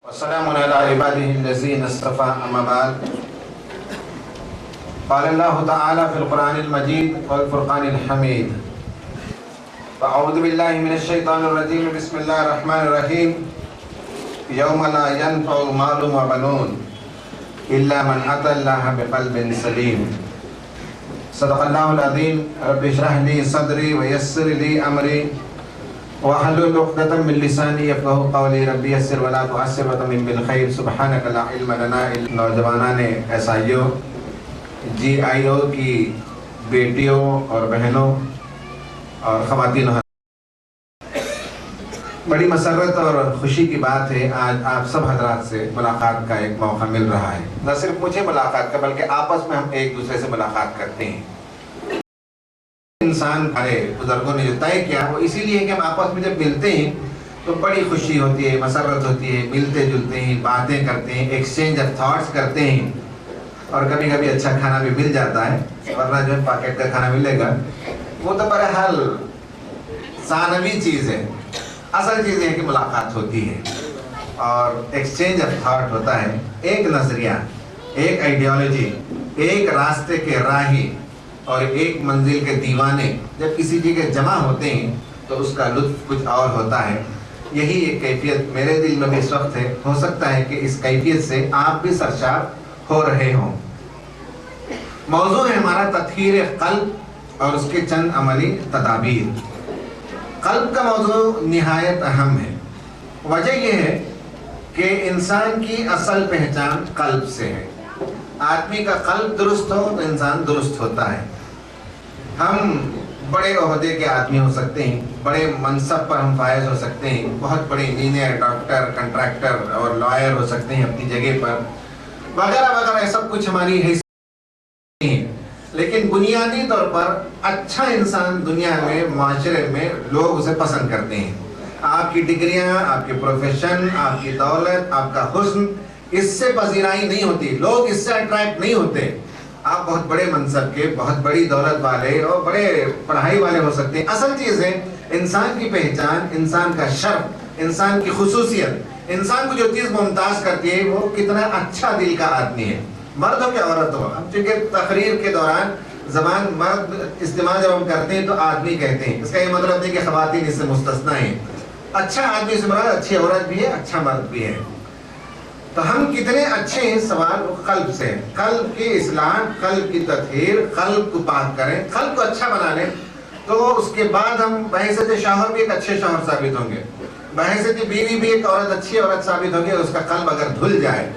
والسلام على عباده الذين اصطفى أما بعد قال الله تعالى في القرآن المجيد والفرقان الحميد فأعوذ بالله من الشيطان الرجيم بسم الله الرحمن الرحيم يوم لا ينفع مال وبنون إلا من أتى الله بقلب سليم صدق الله العظيم رب اشرح لي صدري ويسر لي أمري وحلل عقدة من لسانی یفقہوا قولی ربی یسر ولا تعسر وتمم بالخیر سبحانک لا علم لنا الا نوجوانان ایس آئی او جی آئی او کی بیٹیوں اور بہنوں اور خواتین، بڑی مسرت اور خوشی کی بات ہے آج آپ سب حضرات سے ملاقات کا ایک موقع مل رہا ہے۔ نہ صرف مجھے ملاقات کا بلکہ آپس میں ہم ایک دوسرے سے ملاقات کرتے ہیں۔ انسان ہمارے بزرگوں نے جو طے کیا وہ اسی لیے کہ ہم آپس میں جب ملتے ہیں تو بڑی خوشی ہوتی ہے، مسرت ہوتی ہے، ملتے جلتے ہیں، باتیں کرتے ہیں، ایکسچینج آف تھاٹس کرتے ہیں، اور کبھی کبھی اچھا کھانا بھی مل جاتا ہے، ورنہ جو ہے پاکٹ کا کھانا ملے گا وہ تو بہرحال ثانوی چیز ہے۔ اصل چیز ہے کہ ملاقات ہوتی ہے اور ایکسچینج آف تھاٹ ہوتا ہے، ایک نظریہ، ایک آئیڈیالوجی، ایک راستے کے راہی اور ایک منزل کے دیوانے جب کسی جگہ جمع ہوتے ہیں تو اس کا لطف کچھ اور ہوتا ہے۔ یہی ایک کیفیت میرے دل میں بھی اس وقت ہے، ہو سکتا ہے کہ اس کیفیت سے آپ بھی سرشار ہو رہے ہوں۔ موضوع ہے ہمارا تطہیر قلب اور اس کے چند عملی تدابیر۔ قلب کا موضوع نہایت اہم ہے۔ وجہ یہ ہے کہ انسان کی اصل پہچان قلب سے ہے۔ آدمی کا قلب درست ہو تو انسان درست ہوتا ہے۔ ہم بڑے عہدے کے آدمی ہو سکتے ہیں، بڑے منصب پر ہم فائز ہو سکتے ہیں، بہت بڑے انجینئر، ڈاکٹر، کنٹریکٹر اور لائر ہو سکتے ہیں اپنی جگہ پر، وغیرہ وغیرہ، سب کچھ ہماری حیثیت ہے، لیکن بنیادی طور پر اچھا انسان دنیا میں، معاشرے میں لوگ اسے پسند کرتے ہیں۔ آپ کی ڈگریاں، آپ کے پروفیشن، آپ کی دولت، آپ کا حسن، اس سے پذیرائی نہیں ہوتی، لوگ اس سے اٹریکٹ نہیں ہوتے۔ آپ بہت بڑے منصب کے، بہت بڑی دولت والے اور بڑے پڑھائی والے ہو سکتے ہیں، اصل چیز ہے انسان کی پہچان، انسان کا شرف، انسان کی خصوصیت، انسان کو جو چیز ممتاز کرتی ہے وہ کتنا اچھا دل کا آدمی ہے، مرد ہو کہ عورت ہو۔ اب چونکہ تقریر کے دوران زبان مرد استعمال جب ہم کرتے ہیں تو آدمی کہتے ہیں، اس کا یہ مطلب نہیں کہ خواتین اس سے مستثنا ہیں۔ اچھا آدمی سے مراد اچھی عورت بھی ہے، اچھا مرد بھی ہے۔ تو ہم کتنے اچھے ہیں، سوال قلب سے، قلب کی اصلاح، قلب کی تطہیر، قلب کو پاک کریں، قلب کو اچھا بنا لیں، تو اس کے بعد ہم بحیثیت شوہر بھی ایک اچھے شوہر ثابت ہوں گے، بحیثیت بیوی بھی ایک عورت اچھی عورت ثابت ہوگی، اس کا قلب اگر دھل جائے۔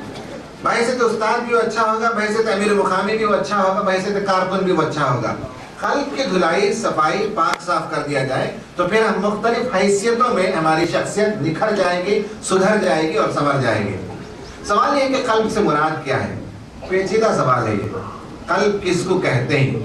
بحیثیت استاد بھی وہ اچھا ہوگا، بحیثیت امیر مقامی بھی وہ اچھا ہوگا، بحیثیت کارکن بھی وہ اچھا ہوگا۔ قلب کی دھلائی، صفائی، پاک صاف کر دیا جائے تو پھر ہم مختلف حیثیتوں میں ہماری شخصیت نکھر جائے گی، سدھر جائے گی اور سنور جائے گی۔ سوال یہ کہ قلب سے مراد کیا ہے؟ پیچیدہ سوال ہے یہ، قلب کس کو کہتے ہیں؟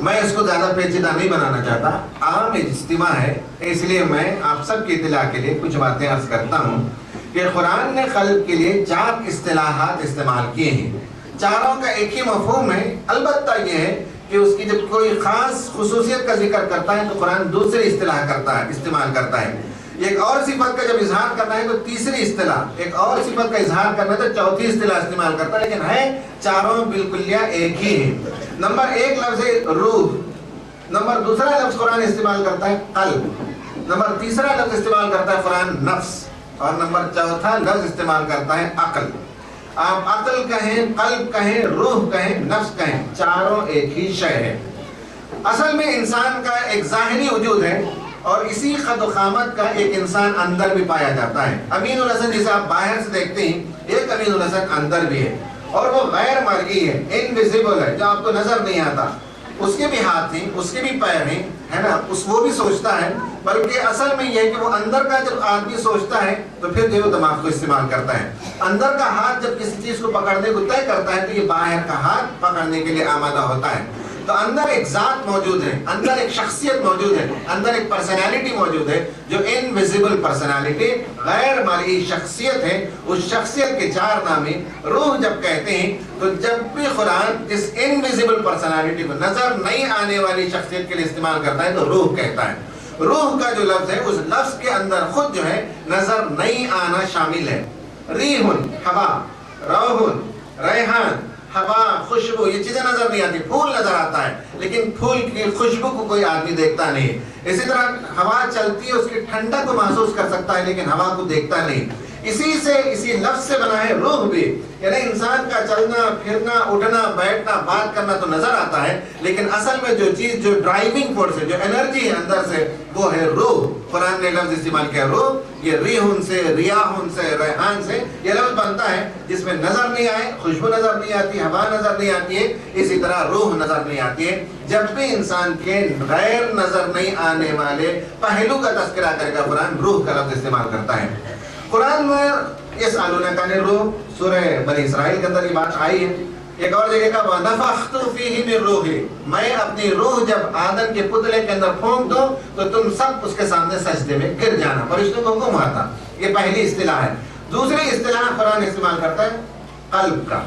میں اس کو زیادہ پیچیدہ نہیں بنانا چاہتا، عام اجتماع ہے، اس لیے میں آپ سب کی اطلاع کے لیے کچھ باتیں عرض کرتا ہوں کہ قرآن نے قلب کے لیے 4 اصطلاحات استعمال کیے ہیں، چاروں کا ایک ہی مفہوم ہے، البتہ یہ ہے کہ اس کی جب کوئی خاص خصوصیت کا ذکر کرتا ہے تو قرآن دوسری اصطلاح کرتا ہے، استعمال کرتا ہے۔ ایک اور صفت کا جب اظہار کرنا ہے تو تیسری اصطلاح، ایک اور صفت کا اظہار کرنا ہے تو چوتھی اصطلاح استعمال کرتا ہے، لیکن ہے چاروں بالکلیہ ایک ہی ہے۔ نمبر 1 لفظ ہے روح، نمبر دوسرا لفظ قرآن استعمال کرتا ہے قلب، نمبر تیسرا لفظ استعمال کرتا ہے قرآن نفس، اور نمبر چوتھا لفظ استعمال کرتا ہے عقل۔ آپ عقل کہیں، قلب کہیں، روح کہیں، نفس کہیں، چاروں ایک ہی شے ہے۔ اصل میں انسان کا ایک ظاہری وجود ہے اور اسی قد و قامت کا ایک انسان اندر بھی پایا جاتا ہے۔ امین الحسن جسے آپ باہر سے دیکھتے ہیں، ایک امین الحسن اندر بھی ہے اور وہ غیر مرئی ہے، انویزیبل ہے، جو آپ کو نظر نہیں آتا۔ اس کے بھی ہاتھ ہیں، اس کے بھی پیر ہیں، ہے نا، وہ بھی سوچتا ہے، بلکہ اصل میں یہ ہے کہ وہ اندر کا جب آدمی سوچتا ہے تو پھر جو دماغ کو استعمال کرتا ہے۔ اندر کا ہاتھ جب کسی چیز کو پکڑنے کو طے کرتا ہے تو یہ باہر کا ہاتھ پکڑنے کے لیے آمادہ ہوتا ہے۔ تو اندر ایک ذات موجود ہے، اندر ایک شخصیت موجود ہے، اندر ایک پرسنالٹی موجود ہے جو انویزیبل پرسنالٹی، غیر مرئی شخصیت ہے۔ اس شخصیت کے 4 نامے روح جب کہتے ہیں تو جب بھی قرآن اس انویزیبل پرسنالٹی کو، نظر نہیں آنے والی شخصیت کے لیے استعمال کرتا ہے تو روح کہتا ہے۔ روح کا جو لفظ ہے اس لفظ کے اندر خود جو ہے نظر نہیں آنا شامل ہے. ریحن ہوا، روحن ریحان ہوا، خوشبو، یہ چیزیں نظر نہیں آتی. پھول نظر آتا ہے لیکن پھول کی خوشبو کو کوئی آدمی دیکھتا نہیں. اسی طرح ہوا چلتی ہے، اس کی ٹھنڈک کو محسوس کر سکتا ہے لیکن ہوا کو دیکھتا نہیں. اسی لفظ سے بنا ہے روح بھی. یعنی انسان کا چلنا پھرنا اٹھنا بیٹھنا بات کرنا تو نظر آتا ہے لیکن اصل میں جو چیز، جو ڈرائیونگ فورس ہے، جو انرجی ہے اندر سے، وہ ہے روح. قرآن نے لفظ استعمال کیا روح. یہ ریحن سے، ریاحن سے، ریحان سے یہ لفظ بنتا ہے جس میں نظر نہیں آئے، خوشبو نظر نہیں آتی، ہوا نظر نہیں آتی ہے. اسی طرح روح نظر نہیں آتی ہے. جب بھی انسان کے غیر نظر نہیں آنے والے پہلو کا تذکرہ کرے گا قرآن روح کا لفظ استعمال کرتا ہے. قرآن میں یسألونک عن الروح، سورہ بنی اسرائیل کے اندر یہ بات آئی ہے. ایک اور جگہ کا وَنَفَخْتُ فِيهِ مِن رُوحِي، میں اپنی روح جب آدم کے پتلے کے اندر پھونک دوں تو تم سب اس کے سامنے سجدے میں گر جانا. فرشتوں کو حکم ہوا تھا. یہ پہلی اصطلاح ہے. دوسری اصطلاح قرآن استعمال کرتا ہے قلب کا.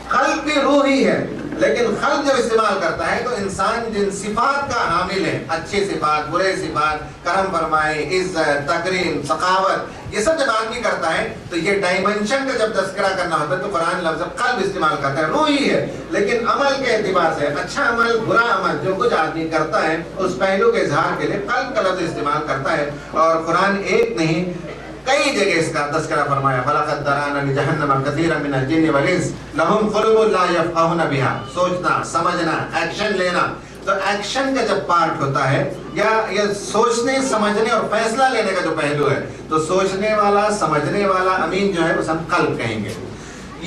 قلب بھی روح ہی ہے لیکن قلب جب استعمال کرتا ہے تو انسان جن صفات کا حامل ہے، اچھے صفات، برے صفات، کرم فرمائے، عزت، تکریم، سخاوت، یہ سب جب آدمی کرتا ہے تو یہ ڈائمنشن کا جب تذکرہ کرنا ہوتا ہے تو قرآن لفظ قلب استعمال کرتا ہے. روح ہی ہے لیکن عمل کے اعتبار سے اچھا عمل برا عمل جو کچھ آدمی کرتا ہے اس پہلو کے اظہار کے لیے قلب کا لفظ استعمال کرتا ہے. اور قرآن ایک نہیں کئی جگہ اس کا تذکرہ فرمایا. وَلَقَدْ ذَرَأْنَا لِجَهَنَّمَ كَثِيرًا مِنَ الْجِنِّ وَالْإِنسِ لَهُمْ قُلُوبٌ لَا يَفْقَهُونَ بِهَا. سوچنا، سمجھنا، ایکشن لینا. تو ایکشن کا جب پارٹ ہوتا ہے یا سوچنے سمجھنے اور فیصلہ لینے کا جو پہلو ہے تو سوچنے والا سمجھنے والا امین جو ہے اس ہم قلب کہیں گے.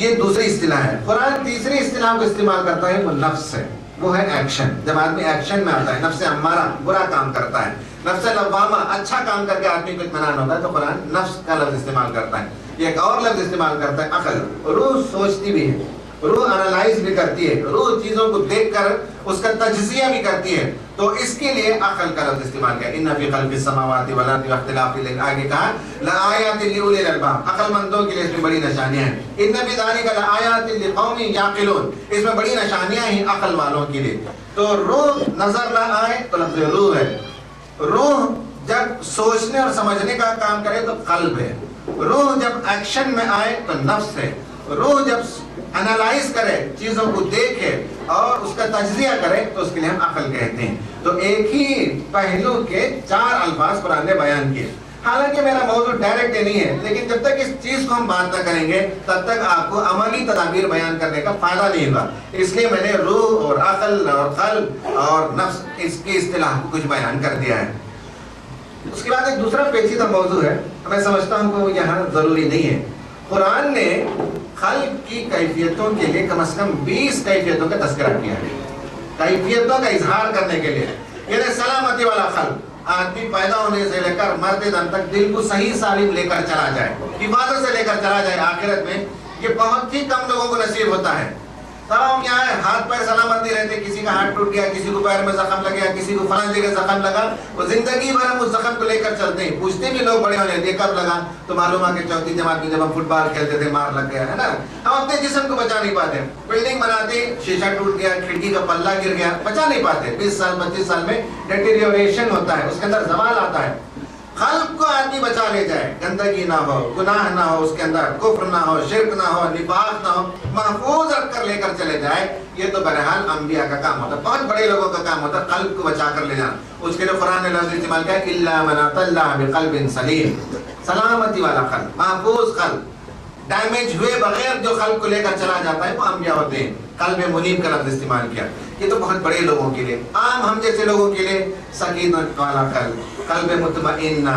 یہ دوسری اصطلاح ہے. قرآن تیسری اصطلاح کو استعمال کرتا ہے وہ نفس ہے، وہ ہے ایکشن. جب آدمی ایکشن میں آتا ہے، نفس امارہ برا کام کرتا ہے، نفس لوامہ اچھا کام کر کے آدمی کو اطمینان ہوتا ہے تو قرآن نفس کا لفظ استعمال کرتا ہے. یہ ایک اور لفظ استعمال کرتا ہے عقل. روح سوچتی بھی ہے، روح انالائز بھی کرتی ہے، روح چیزوں کو دیکھ کر اس کا تجزیہ بھی کرتی ہے تو اس کے لیے عقل کا لفظ استعمال کیا. ان فی خلق السماوات والارض واختلاف الليل، آگے کہا لآیات لأولی الالباب، عقل مندوں کے لیے اس میں بڑی نشانیاں ہیں. ان فی ذلک لآیات لقوم یعقلون، اس میں بڑی نشانیاں ہیں عقل والوں کے لیے. تو روح نظر نہ آئے تو لفظ روح ہے. روح جب سوچنے اور سمجھنے کا کام کرے تو قلب ہے. روح جب ایکشن میں آئے تو نفس ہے. روح جب انالائز کرے، چیزوں کو دیکھے اور اس کا تجزیہ کرے تو اس کے لیے ہم عقل کہتے ہیں. تو ایک ہی پہلو کے چار الفاظ قرآن نے بیان کیے. حالانکہ میرا موضوع ڈائریکٹ نہیں ہے لیکن جب تک اس چیز کو ہم بات نہ کریں گے تب تک آپ کو عملی تدابیر بیان کرنے کا فائدہ نہیں ہوگا. اس لیے میں نے روح اور عقل اور قلب اور نفس اس کی اصطلاح کو کچھ بیان کر دیا ہے. اس کے بعد ایک دوسرا پیچیدہ موضوع ہے، میں سمجھتا ہوں کہ وہ یہاں ضروری نہیں ہے. قرآن نے خلق کی کیفیتوں کے لیے کم از کم 20 کیفیتوں کا تذکرہ کیا ہے، کیفیتوں کا اظہار کرنے کے لیے. یعنی سلامتی والا خلق، آدمی پیدا ہونے سے لے کر مرتے دم تک دل کو صحیح سالم لے کر چلا جائے، حفاظت سے لے کر چلا جائے آخرت میں، یہ بہت ہی کم لوگوں کو نصیب ہوتا ہے. تمام کیا ہے، ہاتھ پیر سلامت نہیں رہتے، کسی کا ہاتھ ٹوٹ گیا، کسی کو پیر میں زخم لگ گیا، کسی کو فلاں جگہ زخم لگا، وہ زندگی بھر ہم اس زخم کو لے کر چلتے ہیں. پوچھتے بھی لوگ بڑے ہونے کب لگا تو معلوم ہے کہ چوتھی جماعت میں جب ہم فٹ بال کھیلتے تھے مار لگ گیا ہے نا. ہم اپنے جسم کو بچا نہیں پاتے. بلڈنگ بناتے شیشہ ٹوٹ گیا، کھڑکی کا پلہ گر گیا، بچا نہیں پاتے. 20 سال 25 سال میں ڈیٹیریوریشن ہوتا ہے، اس کے اندر زوال آتا ہے. قلب کو آدمی بچا لے جائے، گندگی نہ ہو، گناہ نہ ہو، اس کے اندر کفر نہ ہو، شرک نہ ہو، نفاق نہ ہو، محفوظ رکھ کر لے کر چلے جائے، یہ تو بہرحال انبیاء کا کام ہوتا ہے، بہت بڑے لوگوں کا کام ہوتا ہے قلب کو بچا کر لے جانا. اس کے لیے قرآن نے لفظ استعمال کیا الا من اتى الله بقلب سلیم. سلامتی والا قلب، محفوظ قلب، ڈیمیج ہوئے بغیر جو قلب کو لے کر چلا جاتا ہے وہ انبیاء ہوتے ہیں. قلب منیب کا لفظ استعمال کیا. یہ تو بہت بڑے لوگوں کے لیے. عام ہم جیسے لوگوں کے لیے سکینت والا قلب، قلب مطمئنہ،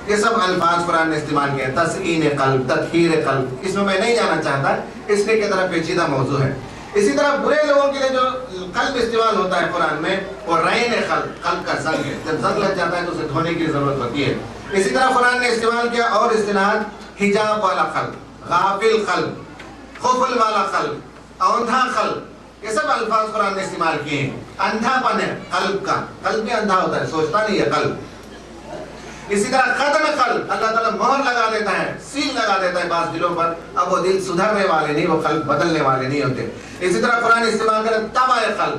یہ سب الفاظ قرآن نے استعمال کیا. تسکین قلب، تطہیر قلب، اس میں نہیں جانا چاہتا اس لیے کہ طرح پیچیدہ موضوع ہے. اسی طرح برے لوگوں کے لیے جو قلب استعمال ہوتا ہے قرآن میں وہ رین قلب، قلب کا زنگ ہے. جب زنگ لگ جاتا ہے تو اسے دھونے کی ضرورت ہوتی ہے. اسی طرح قرآن نے استعمال کیا اور اصطلاحات حجاب والا قلب، غافل قلب، خفل والا قلب، اوندھا قلب، یہ سب الفاظ قرآن نے استعمال کیے ہیں. اندھا پن ہے قلب کا، قلب بھی اندھا ہوتا ہے، سوچتا نہیں ہے قلب. اسی طرح ختم قلب، اللہ تعالیٰ مہر لگا دیتا ہے، سیل لگا دیتا ہے بعض دلوں پر، اب وہ دل سدھرنے والے نہیں، وہ قلب بدلنے والے نہیں ہوتے. اسی طرح قرآن استعمال کرے طبع قلب،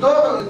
2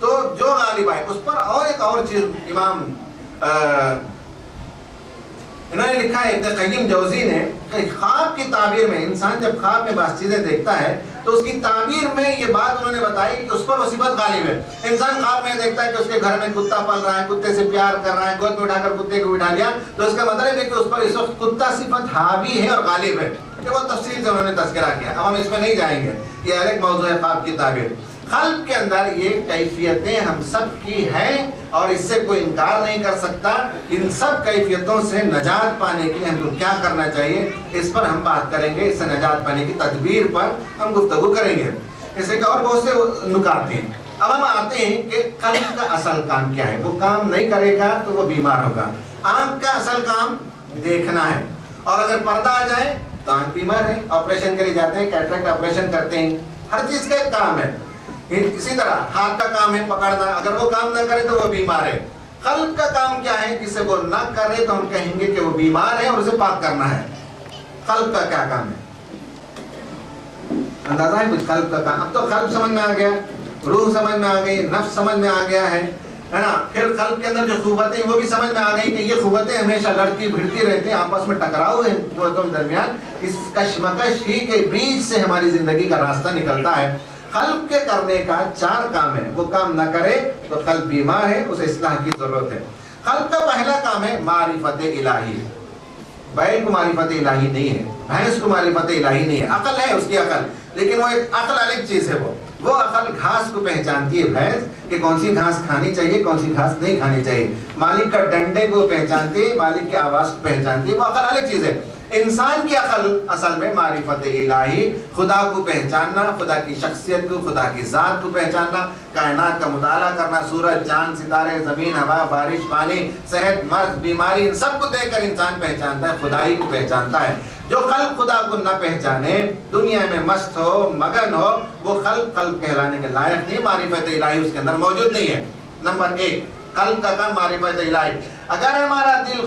تو جو غالب آئے اس پر. اور ایک اور چیز امام انہوں نے لکھا ہے ابن قیم جوزی نے کہ خواب کی تعبیر میں انسان جب خواب میں بعض چیزیں دیکھتا ہے تو اس کی تعبیر میں یہ بات انہوں نے بتائی کہ اس پر وہ صفت غالب ہے. انسان خواب میں دیکھتا ہے کہ اس کے گھر میں کتا پل رہا ہے, کتے سے پیار کر رہا ہے, گود میں اٹھا کر کتے کو بٹھا لیا, تو اس کا مطلب ہے کہ اس پر اس وقت کتا صفت حاوی ہے اور غالب ہے. کہ وہ تفصیل سے انہوں نے تذکرہ کیا, اب ہم اس میں نہیں جائیں گے, یہ الگ موضوع ہے خواب کی تعبیر. قلب کے اندر یہ کیفیتیں ہم سب کی ہیں اور اس سے کوئی انکار نہیں کر سکتا. ان سب کیفیتوں سے نجات پانے کے لیے ہم کو کیا کرنا چاہیے, اس پر ہم بات کریں گے. اس سے نجات پانے کی تدبیر پر ہم گفتگو کریں گے. اس کے اور بہت سے نکات ہیں. اب ہم آتے ہیں کہ قلب کا اصل کام کیا ہے. وہ کام نہیں کرے گا تو وہ بیمار ہوگا. آنکھ کا اصل کام دیکھنا ہے, اور اگر پردہ آ جائے تو آنکھ بیمار ہے, آپریشن کرے جاتے ہیں, کیٹریکٹ آپریشن کرتے ہیں, ہر چیز کا ایک کام ہے. اسی طرح ہاتھ کا کام ہے پکڑنا, اگر وہ کام نہ کرے تو وہ بیمار ہے. قلب کا کام کیا ہے, جسے وہ نہ کرے تو ہم کہیں گے کہ وہ بیمار ہے اور اسے پاک کرنا ہے. قلب کا کیا کام ہے, اندازہ ہے کچھ قلب کا کام؟ اب تو قلب سمجھ میں آ گیا, روح سمجھ میں آ گئی, نفس سمجھ میں آ گیا ہے نا. پھر قلب کے اندر جو قوتیں وہ بھی سمجھ میں آ گئی کہ یہ قوتیں ہمیشہ لڑتی بھڑتی رہتی ہیں, آپس میں ٹکراؤ ہے قوتوں کے درمیان. اس کشمکش ہی کے بیچ سے ہماری زندگی کا راستہ نکلتا ہے. قلب کے کرنے کا 4 کام ہے, وہ کام نہ کرے تو قلب بیمار ہے, اسے اصلاح کی ضرورت ہے. قلب کا پہلا کام ہے معرفت الہی. بیل کو معرفت الہی نہیں ہے, بھینس کو معرفت الہی نہیں ہے. عقل ہے اس کی عقل, لیکن وہ ایک عقل الگ چیز ہے. وہ عقل گھاس کو پہچانتی ہے بھینس کہ کون سی گھاس کھانی چاہیے, کون سی گھاس نہیں کھانی چاہیے. مالک کا ڈنڈے کو پہچانتی ہے, مالک کی آواز کو پہچانتی ہے. وہ عقل الگ چیز ہے. انسان کی عقل اصل میں معرفت الہی, خدا کو پہچاننا, خدا کی شخصیت کو, خدا کی ذات کو پہچاننا, کائنات کا مطالعہ کرنا, سورج چاند ستارے زمین ہوا بارش پانی صحت مرض بیماری, ان سب کو دیکھ کر انسان پہچانتا ہے, خدائی کو پہچانتا ہے. جو قلب خدا کو نہ پہچانے, دنیا میں مست ہو مگن ہو, وہ قلب کہلانے کے لائق نہیں. معرفت الہی اس کے اندر موجود نہیں ہے. نمبر 1 قلب کا کام معرفت الہی. اگر ہمارا دل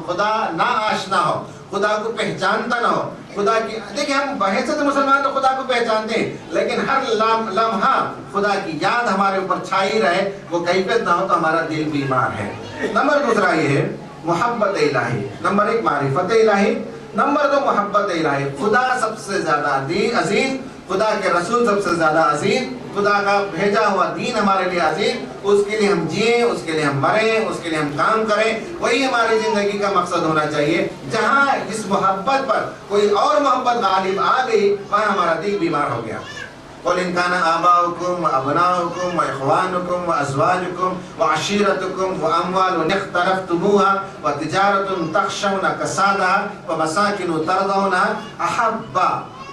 خدا نہ آشنا ہو, خدا کو پہچانتا نہ ہو, خدا کی دیکھیں ہم بحیثیت مسلمان تو خدا کو پہچانتے ہیں, لیکن ہر لمحہ خدا کی یاد ہمارے اوپر چھائی رہے, وہ کیفیت نہ ہو تو ہمارا دل بیمار ہے. نمبر 2 یہ ہے محبت الہی. نمبر 1 معرفت الہی, نمبر 2 محبت الہی. خدا سب سے زیادہ عزیز, خدا کے رسول سب سے زیادہ عزیز, خدا کا بھیجا ہوا دین ہمارے لیے عزیز. اس کے لیے ہم جئیں, اس کے لیے ہم مریں, اس کے لیے ہم کام کریں, وہی ہماری زندگی کا مقصد ہونا چاہیے. جہاں اس محبت پر کوئی اور محبت غالب آ گئی, وہاں ہمارا دل بیمار ہو گیا. قُلْ إِنْ كَانَ آبَاؤُكُمْ وَأَبْنَاؤُكُمْ وَإِخْوَانُكُمْ وَأَزْوَاجُكُمْ وَعَشِيرَتُكُمْ وَأَمْوَالٌ اقْتَرَفْتُمُوهَا وَتِجَارَةٌ تَخْشَوْنَ كَسَادَهَا وَمَسَاكِنُ تَرْضَوْنَهَا أَحَبَّ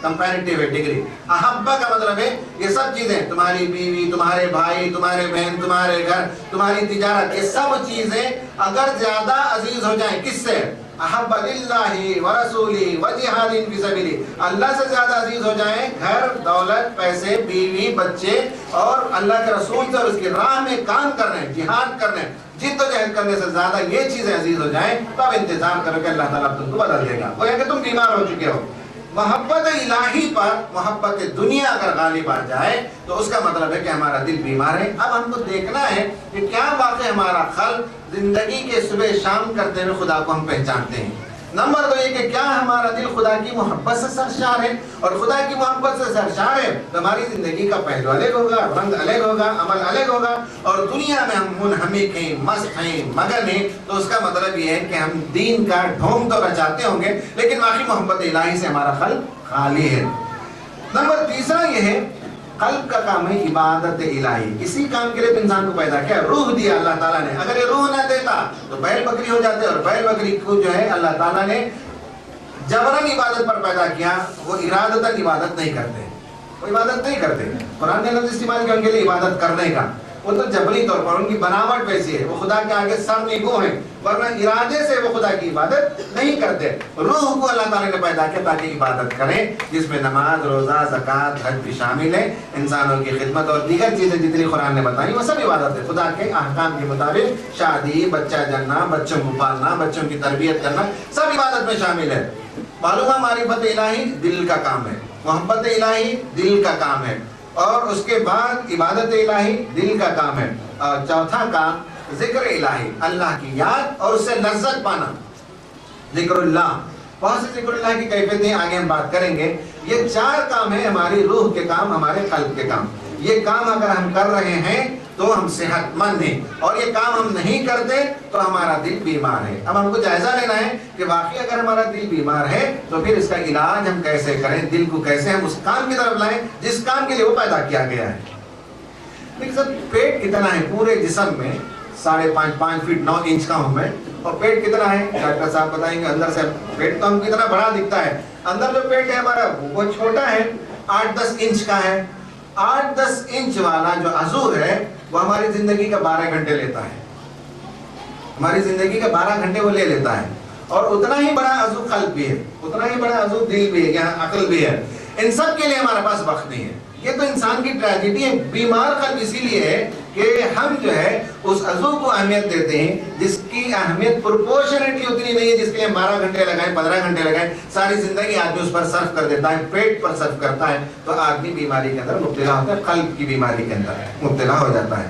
کمپیریٹیو ہے ڈگری. احبہ کا مطلب ہے یہ سب چیزیں, تمہاری بیوی, تمہارے بھائی, تمہارے بہن, تمہارے گھر, تمہاری تجارت, یہ سب چیزیں اگر زیادہ عزیز ہو جائیں کس سے, احب للہ ورسولہ وجہاد فی سبیلہ, اللہ سے زیادہ عزیز ہو جائیں, گھر دولت پیسے بیوی بچے اور اللہ کے رسول سے اور اس کی راہ میں کام کرنے, جہاد کرنے, جد و جہد کرنے سے زیادہ یہ چیزیں عزیز ہو جائیں, تب انتظار کرو کہ اللہ تعالیٰ تم کو بدل دے گا. وہ ہے کہ تم بیمار ہو چکے ہو. محبت الہی پر محبت دنیا اگر غالب آ جائے تو اس کا مطلب ہے کہ ہمارا دل بیمار ہے. اب ہم کو دیکھنا ہے کہ کیا واقع ہمارا قلب زندگی کے صبح شام کرتے ہوئے خدا کو ہم پہچانتے ہیں. نمبر 2 یہ کہ کیا ہمارا دل خدا کی محبت سے سرشار ہے, اور خدا کی محبت سے سرشار ہے تو ہماری زندگی کا پہلو الگ ہوگا, رنگ الگ ہوگا, عمل الگ ہوگا, اور دنیا میں ہم منہمک ہیں, مست ہیں, مگن ہیں, تو اس کا مطلب یہ ہے کہ ہم دین کا ڈھونگ تو رچاتے ہوں گے لیکن باقی محبت الہی سے ہمارا قلب خالی ہے. نمبر 3 یہ ہے قلب کا کام ہے عبادت الہی. اسی کام کے لیے انسان کو پیدا کیا, روح دیا اللہ تعالیٰ نے. اگر یہ روح نہ دیتا تو بیل بکری ہو جاتے, اور بیل بکری کو جو ہے اللہ تعالیٰ نے جبرن عبادت پر پیدا کیا. وہ ارادتاً عبادت نہیں کرتے, وہ عبادت نہیں کرتے. قرآن نے لفظ استعمال کیا ان کے لیے عبادت کرنے کا, وہ تو جبری طور پر ان کی بناوٹ ویسی ہے, وہ خدا کے آگے سر نگو ہیں, ورنہ ارادے سے وہ خدا کی عبادت نہیں کرتے. روح کو اللہ تعالیٰ نے پیدا کیا تاکہ عبادت کریں, جس میں نماز روزہ زکوٰۃ حج بھی شامل ہے, انسانوں کی خدمت اور دیگر چیزیں جتنی قرآن نے بتائی وہ سب عبادت ہے. خدا کے احکام کے مطابق شادی, بچہ جننا, بچوں کو پالنا, بچوں کی تربیت کرنا, سب عبادت میں شامل ہے. معلوم ہے معرفت الہی دل کا کام ہے, محبت الہی دل کا کام ہے. اور اس کے بعد عبادت الہی دل کا کام ہے، اور چوتھا کام ذکر الہی اللہ کی یاد اور اس سے لذت پانا، ذکر اللہ۔ بہت سے ذکر اللہ کی کیفیتیں آگے ہم بات کریں گے۔ یہ 4 کام ہیں ہماری روح کے کام، ہمارے قلب کے کام۔ یہ کام اگر ہم کر رہے ہیں تو ہم صحت مند ہیں، اور یہ کام ہم نہیں کرتے تو ہمارا دل بیمار ہے۔ اب ہم کو جائزہ لینا ہے کہ واقعی اگر ہمارا دل بیمار ہے تو پھر اس کا علاج ہم کیسے کریں، دل کو کیسے ہم اس کام کی طرف لائیں جس کام کے لیے وہ پیدا کیا گیا ہے۔ دیکھ سر، پیٹ کتنا ہے پورے جسم میں؟ 5.5 فٹ 9 انچ کا ہوں میں، اور پیٹ کتنا ہے ڈاکٹر صاحب بتائیں گے؟ اندر سے پیٹ تو ہم کتنا بڑا دکھتا ہے، اندر جو پیٹ ہے ہمارا وہ چھوٹا ہے، 8-10 انچ کا ہے۔ 8-10 انچ والا جو عضو ہے وہ ہماری زندگی کا 12 گھنٹے لیتا ہے، ہماری زندگی کا 12 گھنٹے وہ لے لیتا ہے۔ اور اتنا ہی بڑا عضو قلب بھی ہے، اتنا ہی بڑا عضو دل بھی ہے، یہاں عقل بھی ہے۔ ان سب کے لیے ہمارے پاس وقت نہیں ہے۔ یہ تو انسان کی ٹریجڈی ہے۔ بیمار قلب اسی لیے ہے کہ ہم جو ہے اس عضو کو اہمیت دیتے ہیں جس کی اہمیت پروپورشنیٹلی اتنی نہیں ہے جس کے لیے 12 گھنٹے لگائیں، 15 گھنٹے لگائیں، ساری زندگی آدمی اس پر صرف کر دیتا ہے، پیٹ پر صرف کرتا ہے، تو آدمی بیماری کے اندر مبتلا ہوتا ہے، قلب کی بیماری کے اندر مبتلا ہو جاتا ہے۔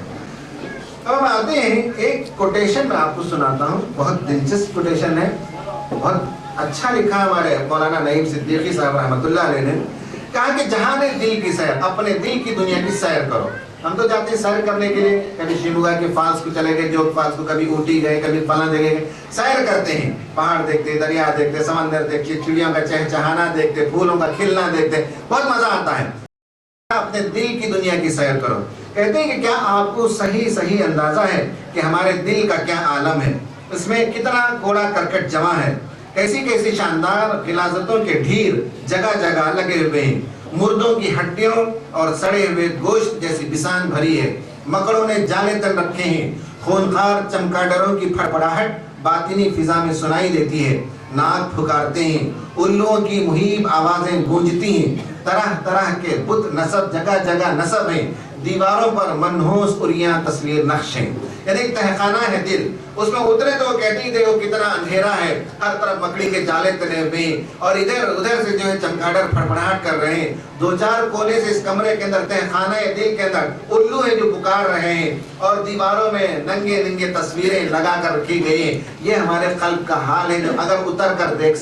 اب ہم آتے ہیں، ایک کوٹیشن میں آپ کو سناتا ہوں، بہت دلچسپ کوٹیشن ہے، بہت اچھا لکھا ہمارے مولانا نعیم صدیقی صاحب رحمۃ اللہ علیہ نے، کہا کہ جہاں دل کی سیر، اپنے دل کی دنیا کی سیر کرو۔ ہم تو جاتے ہیں سیر کرنے کے لیے، کبھی شیموگا کے فالس کو چلے گئے، جوگ فالس کو، کبھی اوٹی گئے، کبھی فلاں جگہ گئے، سیر کرتے ہیں، پہاڑ دیکھتے، دریا دیکھتے، سمندر دیکھتے، چڑیوں کا چہچہانا دیکھتے، پھولوں کا کھلنا دیکھتے، بہت مزہ آتا ہے۔ اپنے دل کی دنیا کی سیر کرو۔ کہتے ہیں کہ کیا آپ کو صحیح اندازہ ہے کہ ہمارے دل کا کیا عالم ہے، اس میں کتنا کوڑا کرکٹ جمع ہے، کیسی شاندار غلاظتوں کے ڈھیر جگہ جگہ لگے ہوئے ہیں، مردوں کی ہڈیوں اور سڑے ہوئے گوشت جیسی بسان بھری ہے، مکڑوں نے جالے تن رکھے ہیں، خونخوار چمکاڈروں کی پھڑپڑاہٹ باطنی فضا میں سنائی دیتی ہے، ناک پھکارتے ہیں، الوؤں کی مہیب آوازیں گونجتی ہیں، طرح طرح کے بت نصب جگہ جگہ نصب ہیں، دیواروں پر منحوس عریاں تصویر نقش ہیں۔ یعنی ایک تہخانہ ہے دل، اس میں اترے تو وہ کہتے ہی دیکھو کتنا اندھیرا ہے، ہر طرف مکڑی کے جالے تنے ہوئے، اور ادھر ادھر سے جو ہے چمگاڈر پھڑپڑاہٹ کر رہے ہیں، 2-4 کونے سے اس کمرے کے اندر، تہخانہ دل کے اندر الو ہے جو پکار رہے ہیں، اور دیواروں میں ننگے تصویریں لگا کر رکھی گئی ہیں۔ یہ ہمارے قلب کا حال ہے، جو اگر اتر کر دیکھ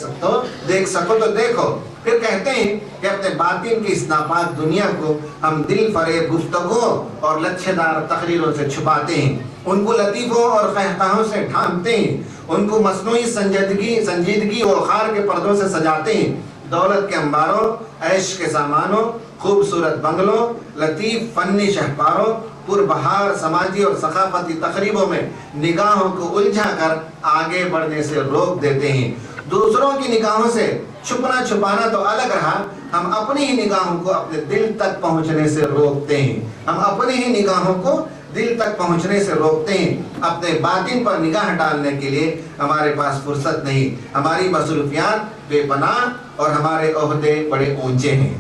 سکو تو دیکھو۔ پھر کہتے ہیں کہ اپنے باطن کی اس ناپاک دنیا کو ہم دل فریب گفتگو اور لچھے دار تقریروں سے چھپاتے ہیں، ان کو لطیفوں اور قہقہوں سے ڈھانپتے ہیں، ان کو مصنوعی سنجیدگی اور خار کے پردوں سے سجاتے ہیں، دولت کے انباروں، عیش کے سامانوں، خوبصورت بنگلوں، لطیف فنی شہکاروں، پربہار سماجی اور ثقافتی تقریبوں میں نگاہوں کو الجھا کر آگے بڑھنے سے روک دیتے ہیں۔ دوسروں کی نگاہوں سے چھپنا چھپانا تو الگ رہا، ہم اپنی ہی نگاہوں کو اپنے دل تک پہنچنے سے روکتے ہیں، ہم اپنی ہی نگاہوں کو دل تک پہنچنے سے روکتے ہیں۔ اپنے باطن پر نگاہ ڈالنے کے لیے ہمارے پاس فرصت نہیں، ہماری مصروفیات بے پناہ اور ہمارے عہدے بڑے اونچے ہیں۔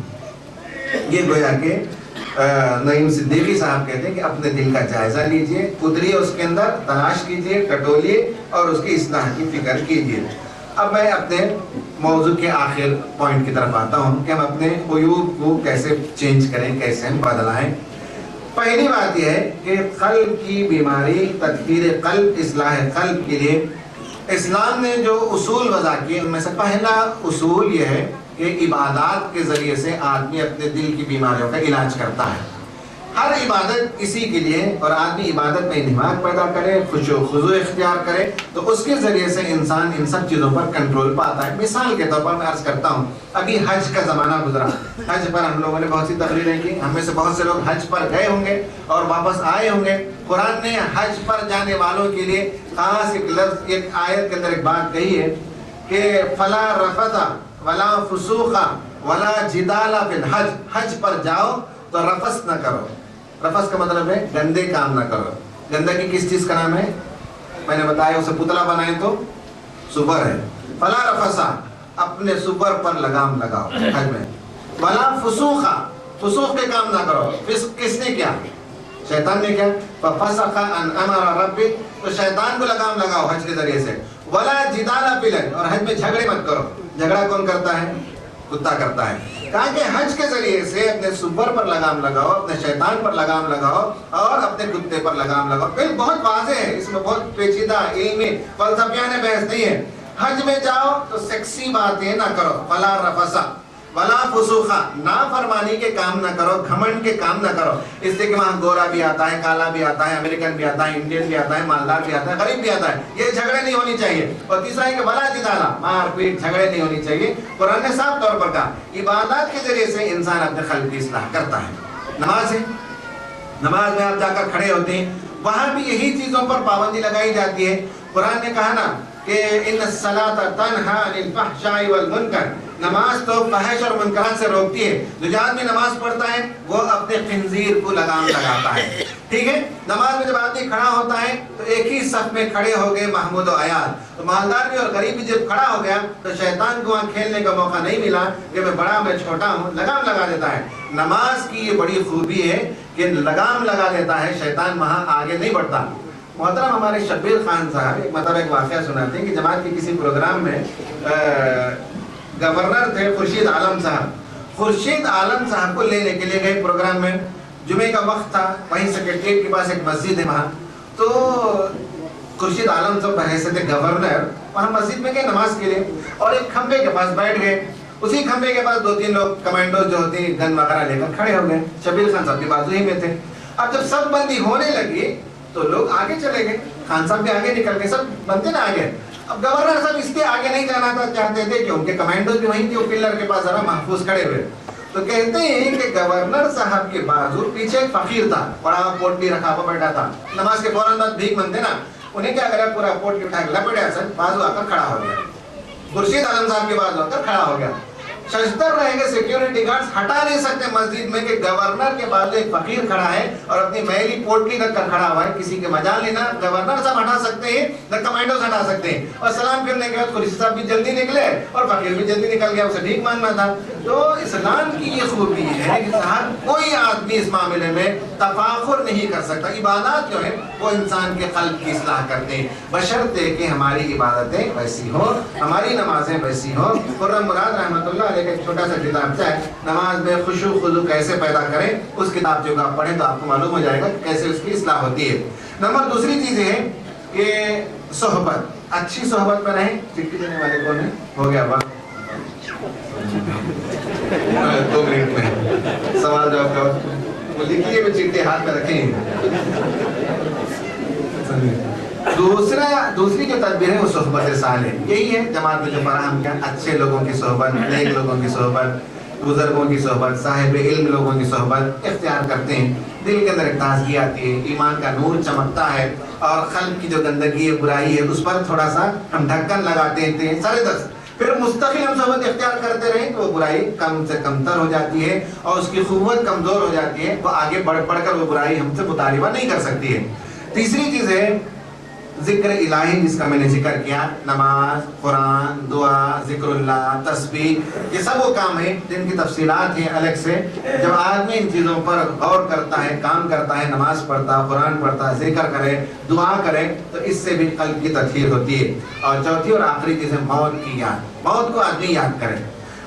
یہ گویا کہ نعیم صدیقی صاحب کہتے ہیں کہ اپنے دل کا جائزہ لیجئے، قدریے اس کے اندر، تلاش کیجئے، ٹٹولیے اور اس کی اصلاح کی فکر کیجئے۔ اب میں اپنے موضوع کے آخر پوائنٹ کی طرف آتا ہوں کہ ہم اپنے عیوب کو کیسے چینج کریں، کیسے ہم بدلائیں۔ پہلی بات یہ ہے کہ قلب کی بیماری، تطہیر قلب، اصلاح قلب کے لیے اسلام نے جو اصول وضع کیے ان میں سے پہلا اصول یہ ہے کہ عبادات کے ذریعے سے آدمی اپنے دل کی بیماریوں کا علاج کرتا ہے۔ ہر عبادت اسی کے لیے، اور آدمی عبادت میں انہماک پیدا کرے، خشوع و خضوع اختیار کرے تو اس کے ذریعے سے انسان ان سب چیزوں پر کنٹرول پاتا ہے۔ مثال کے طور پر میں عرض کرتا ہوں، ابھی حج کا زمانہ گزرا، حج پر ہم لوگوں نے بہت سی تقریریں کی، ہم میں سے بہت سے لوگ حج پر گئے ہوں گے اور واپس آئے ہوں گے۔ قرآن نے حج پر جانے والوں کے لیے خاص ایک لفظ، ایک آیت کے اندر ایک بات کہی ہے کہ فلا رفث ولا فسوق ولا جدال فی الحج، حج پر جاؤ تو رفث نہ کرو۔ رفث کا مطلب ہے گندے کام نہ کرو۔ گندگی کس چیز کا نام ہے؟ میں نے بتایا، اسے پتلا بنائے تو سور ہے۔ فلا رفث، اپنے سور پر لگام لگاؤ حج میں۔ ولا فسوق، فسوق کے کام نہ کرو۔ فسق کس نے کیا؟ شیطان نے کیا؟ ففسق عن امر ربک، تو شیطان کو لگام لگاؤ حج کے ذریعے سے۔ ولا جدال فی الحج، اور حج میں جھگڑے مت کرو۔ جھگڑا کون کرتا ہے؟ کتا کرتا ہے. کہا کہ حج کے ذریعے سے اپنے سور پر لگام لگاؤ, اپنے شیطان پر لگام لگاؤ اور اپنے کتے پر لگام لگاؤ. پھر بہت واضح ہے, اس میں بہت پیچیدہ علمی فلسفیانہ بحث نہیں ہے. حج میں جاؤ تو سیکسی باتیں نہ کرو, ولا رفثا ولا فسوقا, نافرمانی کے کام نہ کرو, گھمنڈ کے کام نہ کرو. اس لیے کہ وہاں گورا بھی آتا ہے, کالا بھی آتا ہے, امریکن بھی آتا ہے, انڈین بھی آتا ہے, مالدار بھی آتا ہے, غریب بھی آتا ہے. یہ جھگڑے نہیں ہونی چاہیے. اور تیسرا ہے کہ ولا جدالا, مار پیٹ جھگڑے نہیں ہونی چاہیے. قرآن نے صاف طور پر کہا عبادات کے ذریعے سے انسان اپنے قلب کی اصلاح کرتا ہے. نماز ہے, نماز میں آپ جا کر کھڑے ہوتے ہیں, وہاں بھی یہی چیزوں پر پابندی لگائی جاتی ہے. قرآن نے کہا نا کہ ان الصلاۃ تنہی عن الفحشاء والمنکر, نماز تو فحش اور منکرات سے روکتی ہے. جو آدمی نماز پڑھتا ہے وہ اپنے خنزیر کو لگام لگاتا ہے. ٹھیک ہے, نماز میں جب آدمی کھڑا ہوتا ہے تو ایک ہی صف میں کھڑے ہو گئے محمود و عیال. تو مالدار بھی اور غریب بھی جب کھڑا ہو گیا تو شیطان کو وہاں کھیلنے کا موقع نہیں ملا کہ میں بڑا میں چھوٹا ہوں, لگام لگا دیتا ہے. نماز کی یہ بڑی خوبی ہے کہ لگام لگا دیتا ہے, شیطان وہاں آگے نہیں بڑھتا. محترم ہمارے شبیر خان صاحب ایک واقعہ سناتے ہیں کہ جماعت کے کسی پروگرام میں گورنر تھے خورشید عالم صاحب. خورشید عالم صاحب کو لینے کے لیے گئے پروگرام میں. جمعے کا وقت تھا, وہیں سیکریٹریٹ کے پاس ایک مسجد ہے وہاں. تو خورشید عالم صاحب بحیثیت گورنر وہاں مسجد میں گئے نماز کے لیے اور ایک کھمبے کے پاس بیٹھ گئے. اسی کھمبے کے پاس 2-3 لوگ کمانڈوز جو ہوتے ہیں گن وغیرہ لے کر کھڑے ہو گئے. شبیر خان صاحب بھی بازو ہی میں تھے. اب جب سب بندی ہونے لگی تو لوگ آگے چلے گئے, خان صاحب بھی آگے نکل گئے, سب بنتے نا آگے. اب گورنر صاحب اس لیے آگے نہیں جانا تھا چاہتے تھے کہ ان کے کمانڈوز بھی وہیں تھے, وہ پلر کے پاس ذرا محفوظ کھڑے ہوئے. تو کہتے ہیں کہ گورنر صاحب کے بازو پیچھے ایک فقیر تھا, بڑا پوٹلی رکھا ہوا بیٹھا تھا. نماز کے فوراً بعد بھیک منگتے نا, انہیں کیا کرا, پورا پوٹلی اٹھا کے لپٹا سر, بازو آ کر کھڑا ہو گیا. خورشید عالم صاحب کے بازو آ کر کھڑا ہو گیا. ششتر رہیں گے سیکیورٹی گارڈز, ہٹا نہیں سکتے مسجد میں کہ گورنر کے بازو ایک فقیر کھڑا ہے اور اپنی میلی پوٹلی رکھ کر کھڑا ہوا ہے. کسی کے مجال لینا گورنر صاحب ہٹا سکتے ہیں, نہ کمانڈوز ہٹا سکتے ہیں. اور سلام پھرنے کے بعد خورشید صاحب بھی جلدی نکلے اور فقیر بھی جلدی نکل گیا, اسے بھیک مانگنا تھا. تو اسلام کی یہ خوبی ہے کہ صاحب کوئی آدمی اس معاملے میں تفاخر نہیں کر سکتا. عبادات جو ہے وہ انسان کے قلب کی اصلاح کرتے ہیں, بشرطے کہ ہماری عبادتیں ویسی ہوں, ہماری نمازیں ویسی ہوں. خرم مراد رحمۃ اللہ علیہ کا ایک چھوٹا سا کتاب ہے, نماز میں خشوع خضوع کیسے پیدا کریں. اس کتاب جو آپ پڑھیں تو آپ کو معلوم ہو جائے گا کیسے اس کی اصلاح ہوتی ہے. نمبر دوسری چیز ہے کہ صحبت, اچھی صحبت میں رہیں. چٹھی دینے والے کون ہیں؟ ہو گیا وقت 2 منٹ میں سوال جواب کا لکھیے, میں چٹھی ہاتھ میں رکھیں. دوسری جو تدبیر ہے وہ صحبت صالح, یہی ہے جماعت میں جو فراہم کیا, اچھے لوگوں کی صحبت, نیک لوگوں کی صحبت, بزرگوں کی صحبت, صاحب علم لوگوں کی صحبت اختیار کرتے ہیں. دل کے اندر ایک تازگی آتی ہے, ایمان کا نور چمکتا ہے اور قلب کی جو گندگی ہے, برائی ہے, اس پر تھوڑا سا ہم ڈھکن لگاتے ہیں سارے دست. پھر مستقل ہم صحبت اختیار کرتے رہیں تو وہ برائی کم سے کم تر ہو جاتی ہے اور اس کی قوت کمزور ہو جاتی ہے, وہ آگے بڑھ کر وہ برائی ہم سے مطالبہ نہیں کر سکتی ہے. تیسری چیز ہے ذکر الہی, جس کا میں نے ذکر کیا. نماز, قرآن, دعا, ذکر اللہ, تسبیح, یہ سب وہ کام ہیں جن کی تفصیلات ہیں الگ سے. جب آدمی ان چیزوں پر غور کرتا ہے, کام کرتا ہے, نماز پڑھتا, قرآن پڑھتا, ذکر کرے, دعا کرے, تو اس سے بھی قلب کی تطہیر ہوتی ہے. اور چوتھی اور آخری چیز ہے موت کی یاد. موت کو آدمی یاد کرے.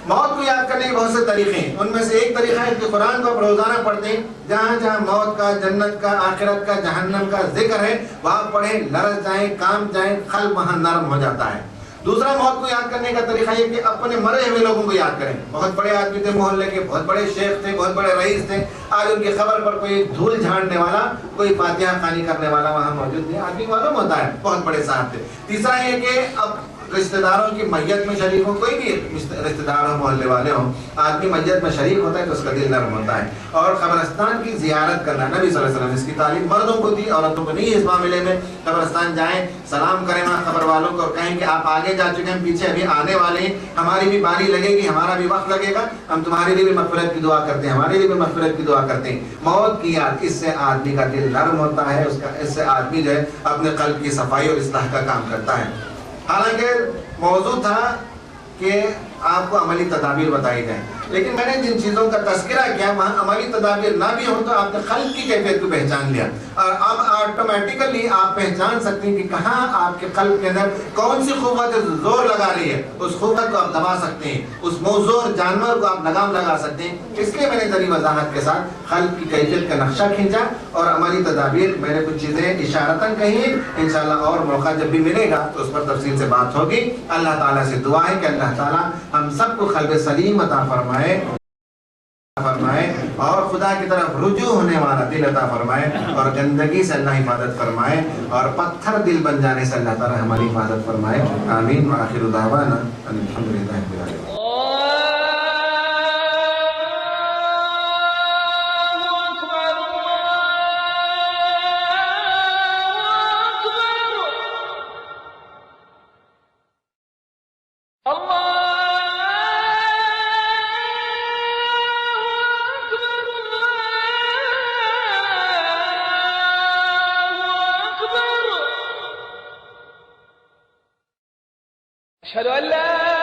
موت کو یاد کرنے کے بہت سے طریقے ہیں, ان میں سے ایک طریقہ ہے کہ قرآن کو روزانہ پڑھتے ہیں. جہاں جہاں موت کا, جنت کا, آخرت کا, جہنم کا ذکر ہے وہاں پڑھیں, لرز جائیں, کام جائیں, قلب وہاں نرم ہو جاتا ہے. دوسرا موت کو یاد کرنے کا طریقہ یہ کہ اپنے مرے ہوئے لوگوں کو یاد کریں. بہت بڑے آدمی تھے محلے کے, بہت بڑے شیخ تھے, بہت بڑے رئیس تھے, آج ان کی خبر پر کوئی دھول جھاڑنے والا, کوئی فاتحہ خوانی کرنے والا وہاں موجود نہیں. آدمی معلوم ہوتا ہے بہت بڑے صاحب تھے. تیسرا یہ کہ اب رشتہ داروں کی میت میں شریک ہو, کوئی بھی رشتہ دار ہو, محلے والے ہوں, آدمی میت میں شریک ہوتا ہے تو اس کا دل نرم ہوتا ہے. اور قبرستان کی زیارت کرنا, نبی صلی اللہ علیہ وسلم اس کی تعلیم مردوں کو دی, عورتوں کو نہیں. اس معاملے میں قبرستان جائیں, سلام کریں وہاں قبر والوں کو اور کہیں کہ آپ آگے جا چکے ہیں, پیچھے ابھی آنے والے ہیں, ہماری بھی باری لگے گی, ہمارا بھی وقت لگے گا, ہم تمہارے لیے بھی مغفرت کی دعا کرتے ہیں, ہمارے لیے بھی مغفرت کی دعا کرتے ہیں. موت کی یاد, اس سے آدمی کا دل نرم ہوتا ہے, اس سے آدمی جو ہے اپنے قلب کی صفائی اور اصلاح کا کام کرتا ہے. حالانکہ موضوع تھا کہ آپ کو عملی تدابیر بتائی جائیں. لیکن میں نے جن چیزوں کا تذکرہ کیا وہاں عملی تدابیر نہ بھی ہوں تو آپ نے قلب کی کیفیت کو پہچان لیا، اور اب آٹومیٹیکلی آپ پہچان سکتے ہیں کہ کہاں آپ کے قلب کے اندر کون سی قوت زور لگا رہی ہے، اس قوت کو آپ دبا سکتے ہیں، اس موزور جانور کو آپ لگام لگا سکتے ہیں۔ اس لیے میں نے ذری وضاحت کے ساتھ قلب کی کیفیت کا نقشہ کھینچا، اور عملی تدابیر میں نے کچھ چیزیں اشارتاً کہی ہیں، انشاءاللہ اور موقع جب بھی ملے گا تو اس پر تفصیل سے بات ہوگی۔ اللہ تعالیٰ سے دعا ہے کہ اللہ تعالیٰ ہم سب کو قلب سلیم عطا فرمائے اور خدا کی طرف رجوع ہونے والا دل عطا فرمائے، اور گندگی سے اللہ حفاظت فرمائے، اور پتھر دل بن جانے سے اللہ تعالیٰ ہماری حفاظت فرمائے۔ آمین وآخر دعوانا ان الحمدللہ رب العالمین۔ أشهد أن لا